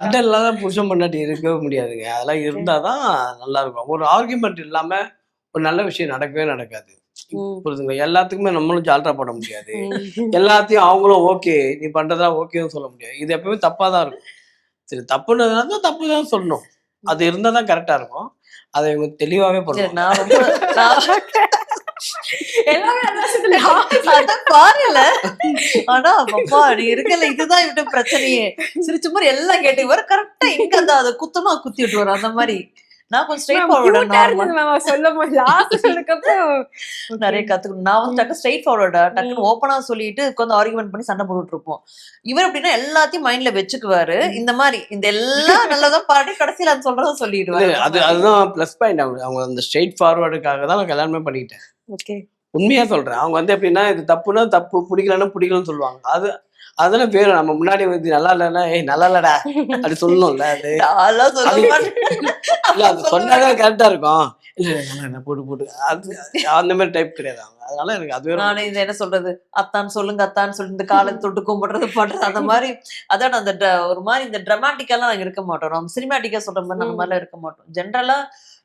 சண்டை இல்லாத புருஷன் பொண்டாட்டி இருக்கவே முடியாதுங்க. அதெல்லாம் இருந்தாதான் நல்லா இருக்கும். ஒரு ஆர்குமெண்ட் இல்லாம ஒரு நல்ல விஷயம் நடக்கவே நடக்காது. புரியுதுங்களா? எல்லாத்துக்குமே நம்மளும் ஜால்ரா போட முடியாது. எல்லாத்தையும் அவங்களும் ஓகே நீ பண்றதெல்லாம் ஓகேன்னு சொல்ல முடியாது. இது எப்பவுமே தப்பா தான் இருக்கும். சரி தப்புன்றதுனா தப்பு தான் சொல்லணும். அது இருந்தா தான் கரெக்டா இருக்கும். அதை இவங்க தெளிவாவே பண்ணுவாங்க. நான் ரொம்ப எல்லாமே நல்லா சொல்லுங்க. அதான் பாருல. ஆனா அப்பா நீ இருக்கல இதுதான் இவட்ட பிரச்சனையே. சிரிச்ச மாதிரி எல்லாம் கேட்டு வர கரெக்டா எங்க அந்த அதை குத்தமா குத்தி விட்டுருவாரு அந்த மாதிரி. நான் கொஞ்சம் ஸ்ட்ரெயிட் ஃபார்வர்டா நார்மல் சொல்லும்போது லாஸ்ட் சொல்லுக்கப்போ நிறைய கத்துக்கணும். நான் வந்து டக்கு ஸ்ட்ரெயிட் ஃபார்வர்டா டக்குன்னு ஓப்பனா சொல்லிட்டு உட்காந்து ஆர்குமெண்ட் பண்ணி சண்டை போட்டுட்டு இருப்போம். இவர் அப்படின்னா எல்லாத்தையும் மைண்ட்ல வச்சுக்குவாரு. இந்த மாதிரி இந்த எல்லாம் நல்லதான் பாடி கடைசியில அது சொல்றதா சொல்லிடுவாரு. அதுதான் பிளஸ் பாயிண்ட். அவங்க அந்த ஸ்ட்ரெயிட் ஃபார்வர்டுக்காக தான் நான் கல்யாணமே பண்ணிக்கிட்டேன். ஓகே உண்மையா சொல்றேன். அவங்க வந்து எப்படின்னா இது தப்புன்னா தப்பு, பிடிக்கலன்னா பிடிக்கலன்னு சொல்லுவாங்க. அதெல்லாம் பேரும் நம்ம முன்னாடி வந்து நல்லா இல்லைன்னா ஏய் நல்லா இல்லடா அப்படி சொல்லணும்ல. அதெல்லாம் சொல்ல மாட்டேன். இல்ல அது சொன்னாதான் கரெக்டா இருக்கும். இல்ல போட்டு அது அந்த மாதிரி டைப் கிடையாது அவங்க. அதனால எனக்கு அது நானே இது என்ன சொல்றது அத்தான் சொல்லுங்க அத்தான்னு சொல்லி இந்த காலை தொட்டு கும்பிடுறது பண்றது அந்த மாதிரி. அதான் அந்த ஒரு மாதிரி இந்த டிராமாட்டிக்கெல்லாம் நாங்க இருக்க மாட்டோம். நம்ம சினிமாட்டிக்கா சொல்ற மாதிரி அந்த மாதிரிலாம் இருக்க மாட்டோம். ஜென்ரலா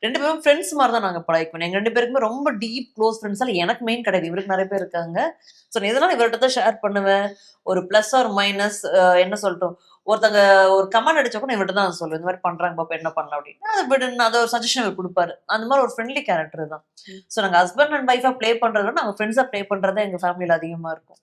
2 பேரும் ஃப்ரெண்ட்ஸ் மாதிரி தான் நாங்க பழகிப்போம். எங்க 2 பேருக்குமே ரொம்ப டீப் க்ளோஸ் ஃப்ரெண்ட்ஸ் எல்லாம் எனக்கு மெயின் கிடையாது. இவருக்கு நிறைய பேர் இருக்காங்க. ஸோ எதனால இவர்கிட்ட தான் ஷேர் பண்ணுவேன். ஒரு பிளஸ் ஆர் மைனஸ் என்ன சொல்லட்டும் ஒருத்தங்க ஒரு கமெண்ட் அடிச்ச கூட இவர்கிட்ட தான் சொல்லுவேன். இந்த மாதிரி பண்றாங்க பாப்பா என்ன பண்ணலாம் அப்படின்னு. அதை விடுன்னு அதை ஒரு சஜஷன் இவர் கொடுப்பாரு. அந்த மாதிரி ஒரு ஃப்ரெண்ட்லி கேரக்டர் தான். ஸோ நாங்க ஹஸ்பண்ட் அண்ட் ஒய்ஃபா ப்ளே பண்றத விட நாங்க ஃப்ரெண்ட்ஸா ப்ளே பண்றதா எங்க ஃபேமிலியில அதிகமா இருக்கும்.